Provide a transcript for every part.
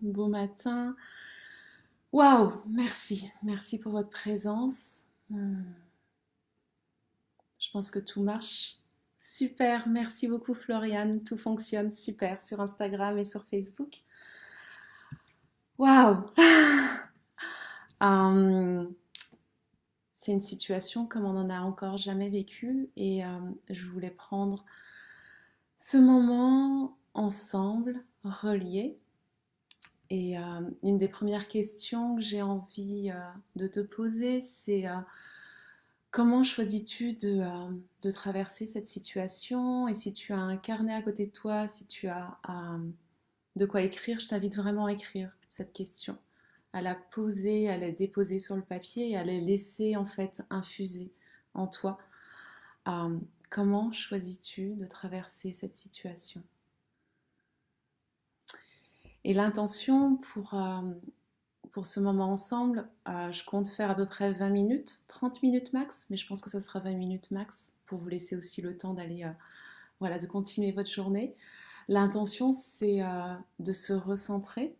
Beau matin. Waouh, merci. Merci pour votre présence. Hmm, je pense que tout marche. Super, merci beaucoup Floriane. Tout fonctionne super sur Instagram et sur Facebook. Waouh. Hum, c'est une situation comme on n'en a encore jamais vécu et je voulais prendre ce moment ensemble, relié. Et une des premières questions que j'ai envie de te poser, c'est comment choisis-tu de traverser cette situation? Et si tu as un carnet à côté de toi, si tu as de quoi écrire, je t'invite vraiment à écrire cette question, à la poser, à la déposer sur le papier et à la laisser en fait infuser en toi. Euh, comment choisis-tu de traverser cette situation? Et l'intention pour ce moment ensemble, je compte faire à peu près 20 minutes, 30 minutes max, mais je pense que ça sera 20 minutes max pour vous laisser aussi le temps d'aller, voilà, de continuer votre journée. L'intention, c'est de se recentrer.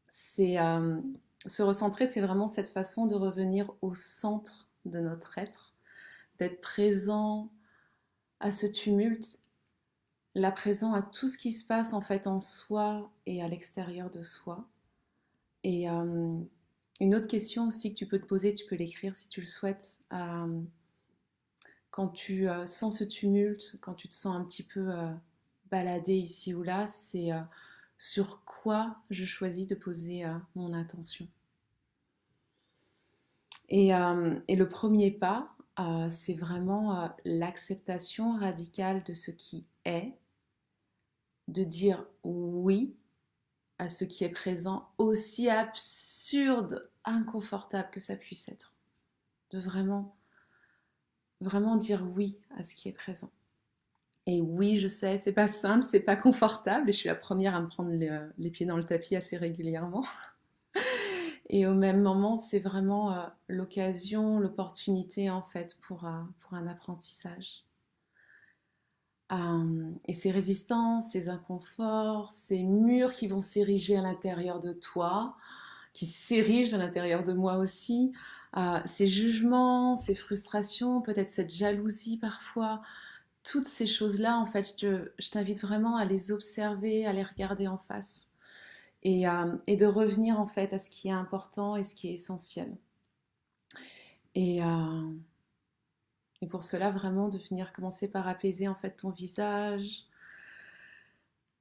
C'est se recentrer, c'est vraiment cette façon de revenir au centre de notre être, d'être présent à ce tumulte, là présent à tout ce qui se passe en fait en soi et à l'extérieur de soi. Et une autre question aussi que tu peux te poser, tu peux l'écrire si tu le souhaites, quand tu sens ce tumulte, quand tu te sens un petit peu baladé ici ou là, c'est sur quoi je choisis de poser mon attention. Et le premier pas, c'est vraiment l'acceptation radicale de ce qui est, de dire oui à ce qui est présent, aussi absurde, inconfortable que ça puisse être. De vraiment, vraiment dire oui à ce qui est présent. Et oui, je sais, c'est pas simple, c'est pas confortable, et je suis la première à me prendre les pieds dans le tapis assez régulièrement. Et au même moment, c'est vraiment l'occasion, l'opportunité en fait pour un apprentissage. Et ces résistances, ces inconforts, ces murs qui vont s'ériger à l'intérieur de toi, qui s'érigent à l'intérieur de moi aussi, ces jugements, ces frustrations, peut-être cette jalousie parfois, toutes ces choses-là, en fait, je t'invite vraiment à les observer, à les regarder en face et de revenir en fait à ce qui est important et ce qui est essentiel. Et, euh, et pour cela, vraiment de venir commencer par apaiser en fait ton visage,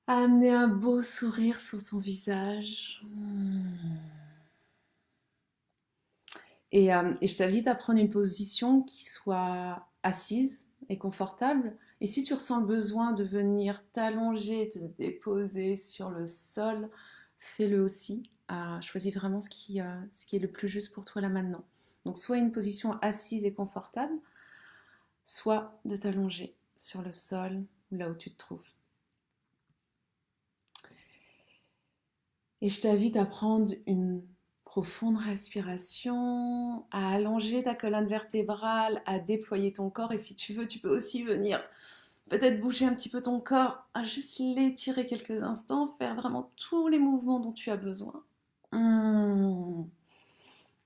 à amener un beau sourire sur ton visage. Et je t'invite à prendre une position qui soit assise et confortable. Et si tu ressens le besoin de venir t'allonger, te déposer sur le sol, fais-le aussi. Choisis vraiment ce qui est le plus juste pour toi là maintenant. Donc soit une position assise et confortable, soit de t'allonger sur le sol ou là où tu te trouves. Et je t'invite à prendre une profonde respiration, à allonger ta colonne vertébrale, à déployer ton corps. Et si tu veux, tu peux aussi venir peut-être bouger un petit peu ton corps, à juste l'étirer quelques instants, faire vraiment tous les mouvements dont tu as besoin.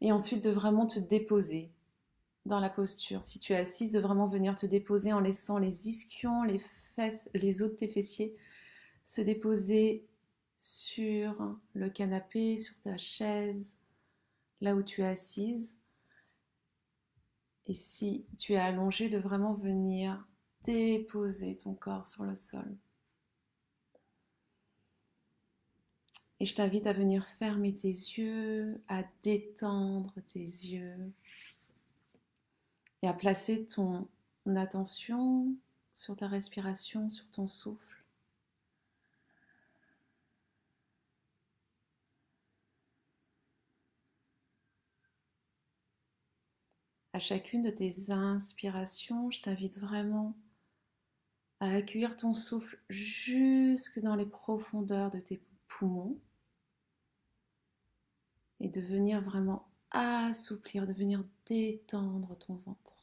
Et ensuite de vraiment te déposer dans la posture. Si tu es assise, de vraiment venir te déposer en laissant les ischions, les fesses, les os de tes fessiers se déposer sur le canapé, sur ta chaise, là où tu es assise. Et si tu es allongé, de vraiment venir déposer ton corps sur le sol. Et je t'invite à venir fermer tes yeux, à détendre tes yeux et à placer ton attention sur ta respiration, sur ton souffle. À chacune de tes inspirations, je t'invite vraiment à accueillir ton souffle jusque dans les profondeurs de tes poumons et de venir vraiment assouplir, de venir détendre ton ventre.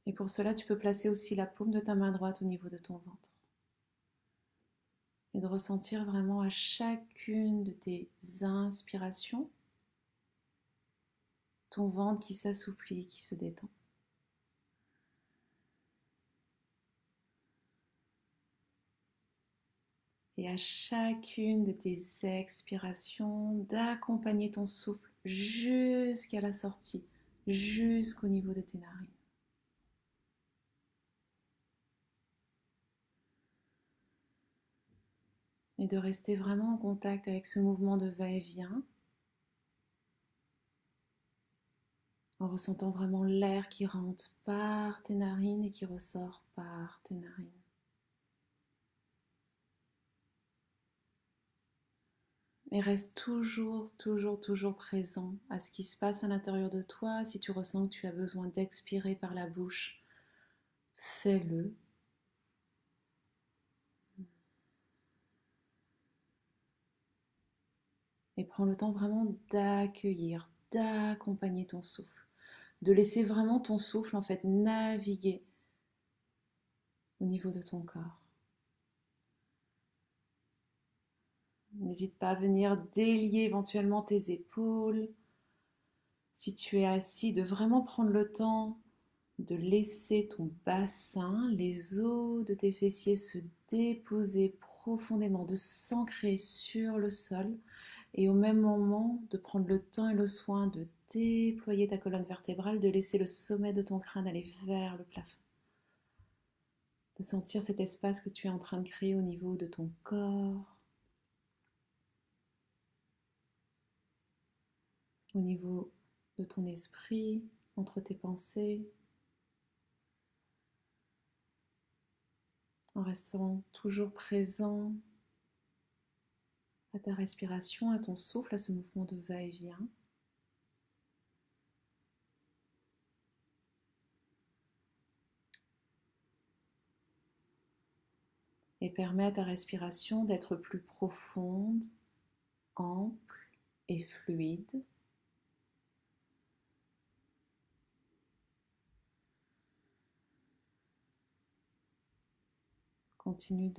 Et pour cela, tu peux placer aussi la paume de ta main droite au niveau de ton ventre. et de ressentir vraiment à chacune de tes inspirations ton ventre qui s'assouplit, qui se détend. Et à chacune de tes expirations, d'accompagner ton souffle jusqu'à la sortie, jusqu'au niveau de tes narines. Et de rester vraiment en contact avec ce mouvement de va-et-vient, en ressentant vraiment l'air qui rentre par tes narines et qui ressort par tes narines. Et reste toujours, toujours, toujours présent à ce qui se passe à l'intérieur de toi. Si tu ressens que tu as besoin d'expirer par la bouche, fais-le. Et prends le temps vraiment d'accueillir, d'accompagner ton souffle, de laisser vraiment ton souffle en fait naviguer au niveau de ton corps. N'hésite pas à venir délier éventuellement tes épaules. Si tu es assis, de vraiment prendre le temps de laisser ton bassin, les os de tes fessiers se déposer profondément, de s'ancrer sur le sol et au même moment de prendre le temps et le soin de déployer ta colonne vertébrale, de laisser le sommet de ton crâne aller vers le plafond. De sentir cet espace que tu es en train de créer au niveau de ton corps, au niveau de ton esprit, entre tes pensées, en restant toujours présent à ta respiration, à ton souffle, à ce mouvement de va-et-vient. Et permets à ta respiration d'être plus profonde, ample et fluide. Continue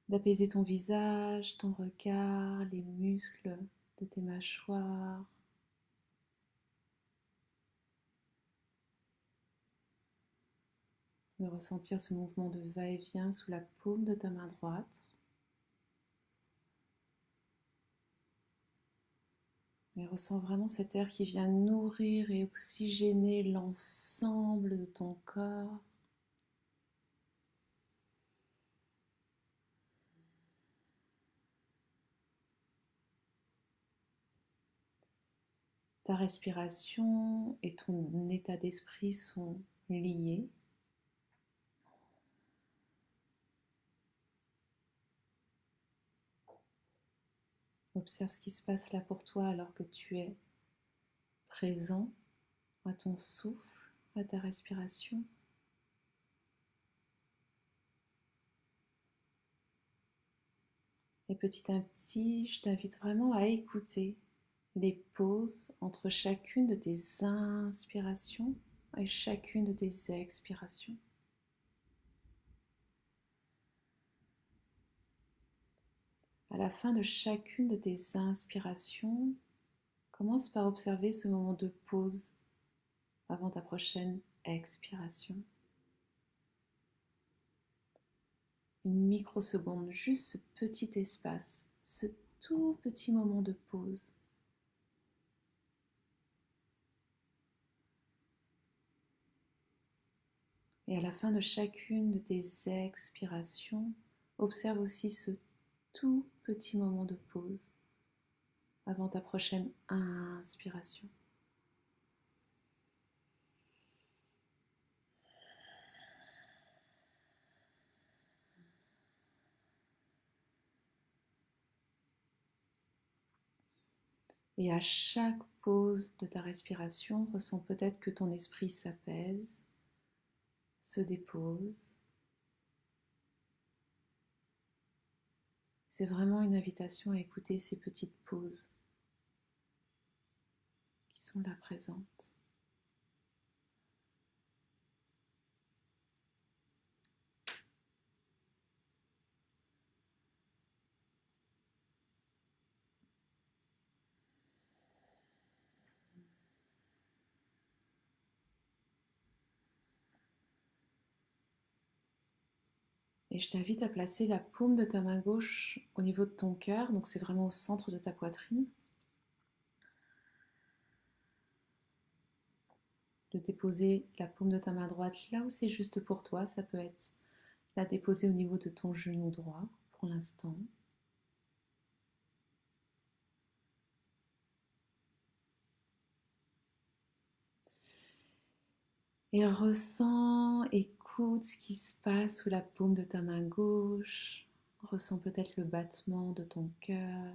d'apaiser ton visage, ton regard, les muscles de tes mâchoires. De ressentir ce mouvement de va-et-vient sous la paume de ta main droite. Et ressens vraiment cet air qui vient nourrir et oxygéner l'ensemble de ton corps. Ta respiration et ton état d'esprit sont liés. Observe ce qui se passe là pour toi alors que tu es présent à ton souffle, à ta respiration. Et petit à petit, je t'invite vraiment à écouter les pauses entre chacune de tes inspirations et chacune de tes expirations. À la fin de chacune de tes inspirations, commence par observer ce moment de pause avant ta prochaine expiration. Une microseconde, juste ce petit espace, ce tout petit moment de pause. Et à la fin de chacune de tes expirations, observe aussi ce tout petit moment de pause avant ta prochaine inspiration. Et à chaque pause de ta respiration, ressens peut-être que ton esprit s'apaise, se dépose. C'est vraiment une invitation à écouter ces petites pauses qui sont là présentes. Et je t'invite à placer la paume de ta main gauche au niveau de ton cœur, donc c'est vraiment au centre de ta poitrine. De déposer la paume de ta main droite là où c'est juste pour toi, ça peut être la déposer au niveau de ton genou droit pour l'instant. Et ressens, écoute ce qui se passe sous la paume de ta main gauche. Ressens peut-être le battement de ton cœur.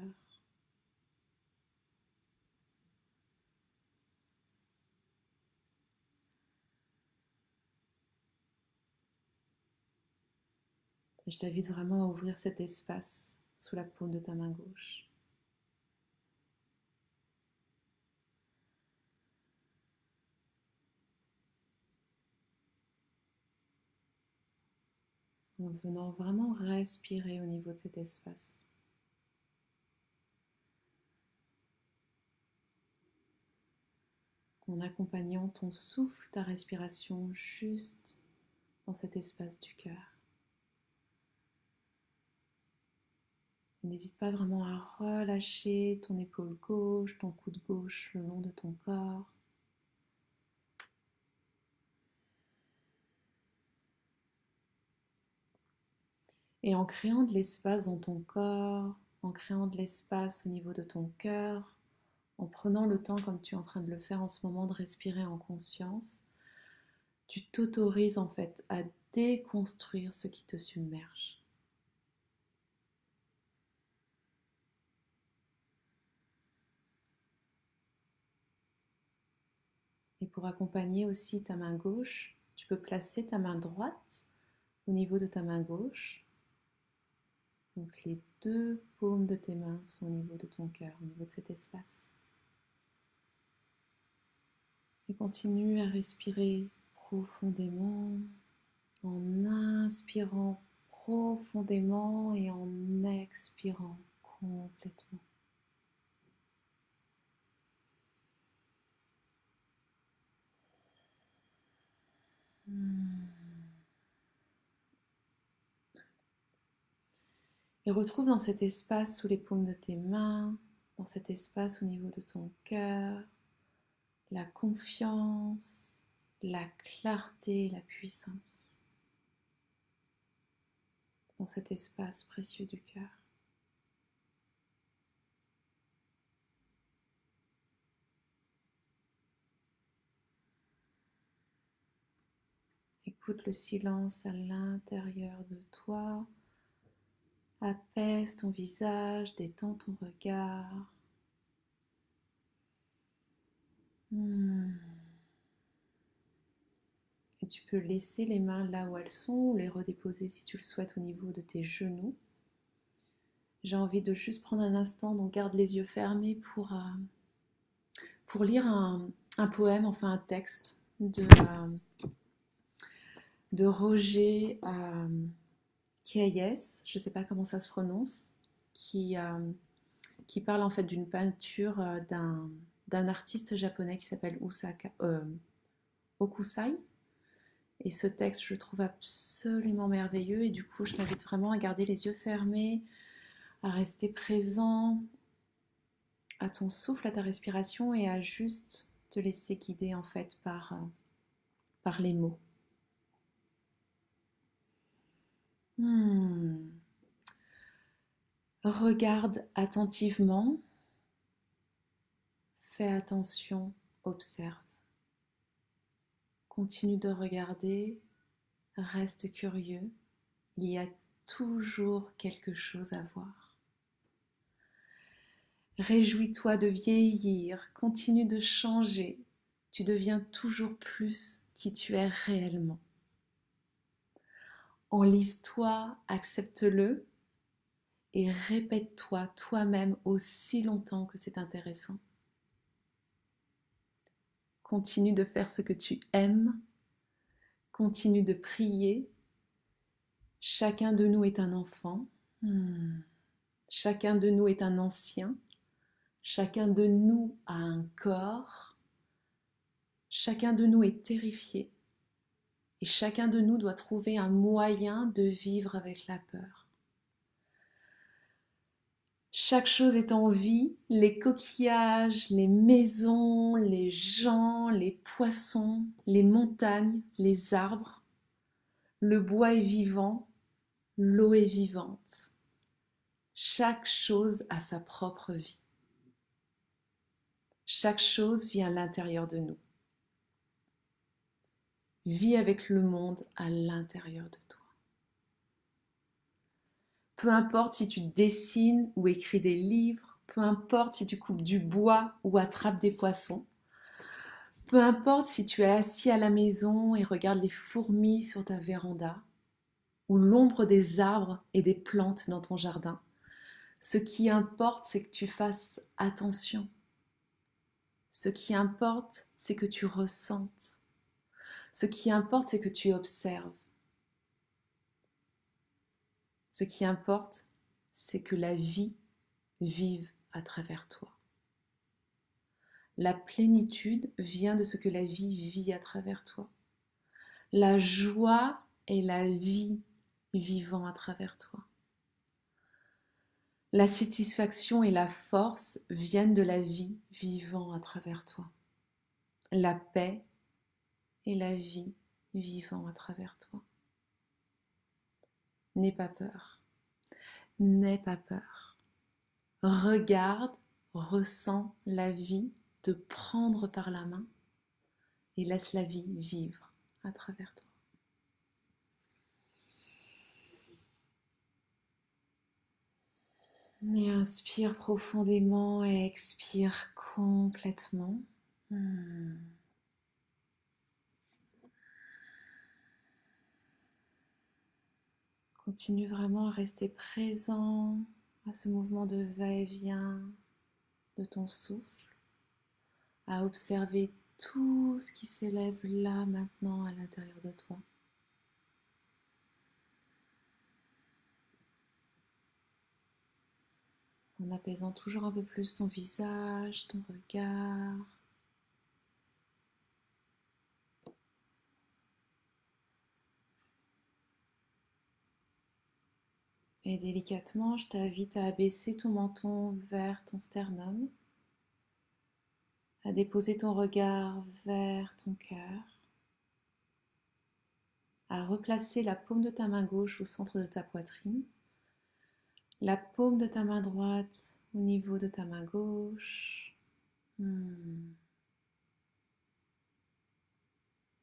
Et je t'invite vraiment à ouvrir cet espace sous la paume de ta main gauche. En venant vraiment respirer au niveau de cet espace. En accompagnant ton souffle, ta respiration juste dans cet espace du cœur. N'hésite pas vraiment à relâcher ton épaule gauche, ton coude gauche le long de ton corps. Et en créant de l'espace dans ton corps, en créant de l'espace au niveau de ton cœur, en prenant le temps, comme tu es en train de le faire en ce moment, de respirer en conscience, tu t'autorises en fait à déconstruire ce qui te submerge. Et pour accompagner aussi ta main gauche, tu peux placer ta main droite au niveau de ta main gauche. Donc les deux paumes de tes mains sont au niveau de ton cœur, au niveau de cet espace. Et continue à respirer profondément en inspirant profondément et en expirant complètement. Et retrouve dans cet espace sous les paumes de tes mains, dans cet espace au niveau de ton cœur, la confiance, la clarté, la puissance. Dans cet espace précieux du cœur. Écoute le silence à l'intérieur de toi. Apaise ton visage, détends ton regard. Et tu peux laisser les mains là où elles sont ou les redéposer si tu le souhaites au niveau de tes genoux. J'ai envie de juste prendre un instant, donc garde les yeux fermés pour lire un poème, enfin un texte de Roger Keyes, je ne sais pas comment ça se prononce, qui parle en fait d'une peinture d'un artiste japonais qui s'appelle Okusai. Et ce texte, je le trouve absolument merveilleux. Et du coup, je t'invite vraiment à garder les yeux fermés, à rester présent à ton souffle, à ta respiration et à juste te laisser guider en fait par les mots. Regarde attentivement, fais attention, observe. Continue de regarder, reste curieux, il y a toujours quelque chose à voir. Réjouis-toi de vieillir, continue de changer, tu deviens toujours plus qui tu es réellement. Enlise-toi, accepte-le et répète-toi toi-même aussi longtemps que c'est intéressant. Continue de faire ce que tu aimes, continue de prier. Chacun de nous est un enfant, chacun de nous est un ancien, chacun de nous a un corps, chacun de nous est terrifié. Et chacun de nous doit trouver un moyen de vivre avec la peur. Chaque chose est en vie, les coquillages, les maisons, les gens, les poissons, les montagnes, les arbres. Le bois est vivant, l'eau est vivante. Chaque chose a sa propre vie. Chaque chose vit à l'intérieur de nous. Vis avec le monde à l'intérieur de toi. Peu importe si tu dessines ou écris des livres, peu importe si tu coupes du bois ou attrapes des poissons, peu importe si tu es assis à la maison et regardes les fourmis sur ta véranda, ou l'ombre des arbres et des plantes dans ton jardin, ce qui importe, c'est que tu fasses attention. Ce qui importe, c'est que tu ressentes. Ce qui importe, c'est que tu observes. Ce qui importe, c'est que la vie vive à travers toi. La plénitude vient de ce que la vie vit à travers toi. La joie est la vie vivant à travers toi. La satisfaction et la force viennent de la vie vivant à travers toi. La paix est la vie vivant à travers toi. N'aie pas peur. N'aie pas peur. Regarde, ressens la vie te prendre par la main et laisse la vie vivre à travers toi. Et inspire profondément et expire complètement. Continue vraiment à rester présent à ce mouvement de va-et-vient de ton souffle, à observer tout ce qui s'élève là maintenant à l'intérieur de toi. En apaisant toujours un peu plus ton visage, ton regard. Et délicatement, je t'invite à abaisser ton menton vers ton sternum, à déposer ton regard vers ton cœur, à replacer la paume de ta main gauche au centre de ta poitrine, la paume de ta main droite au niveau de ta main gauche.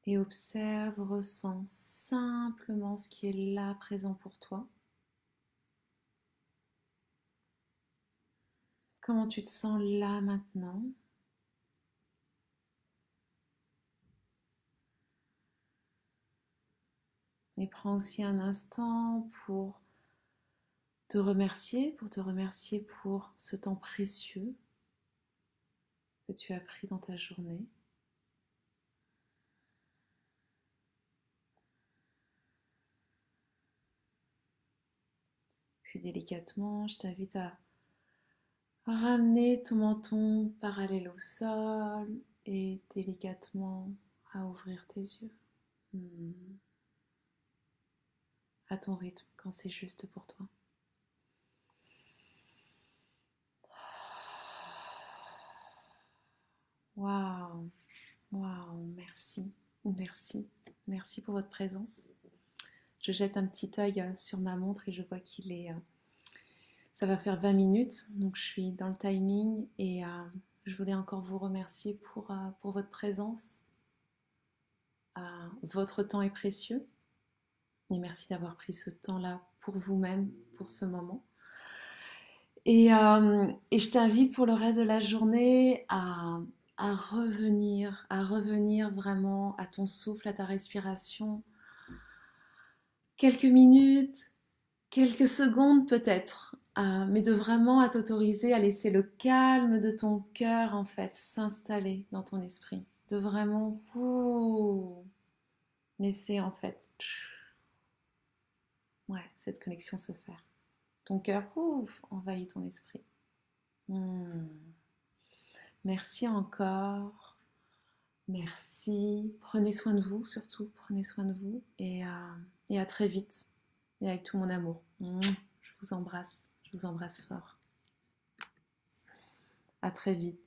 Et observe, ressens simplement ce qui est là présent pour toi. Comment tu te sens là maintenant? Et prends aussi un instant pour te remercier pour ce temps précieux que tu as pris dans ta journée. Puis délicatement, je t'invite à ramener ton menton parallèle au sol et délicatement à ouvrir tes yeux. À ton rythme, quand c'est juste pour toi. Waouh, waouh, merci, merci pour votre présence. Je jette un petit œil sur ma montre et je vois qu'il est... ça va faire 20 minutes, donc je suis dans le timing et je voulais encore vous remercier pour votre présence. Votre temps est précieux et merci d'avoir pris ce temps-là pour vous-même, pour ce moment. Et je t'invite pour le reste de la journée à revenir vraiment à ton souffle, à ta respiration. Quelques minutes, quelques secondes peut-être, mais de vraiment à t'autoriser à laisser le calme de ton cœur en fait s'installer dans ton esprit. De vraiment laisser en fait cette connexion se faire. Ton cœur envahit ton esprit. Merci encore. Merci. Prenez soin de vous, surtout. Prenez soin de vous. Et à très vite. Et avec tout mon amour. Je vous embrasse. Je vous embrasse fort. À très vite.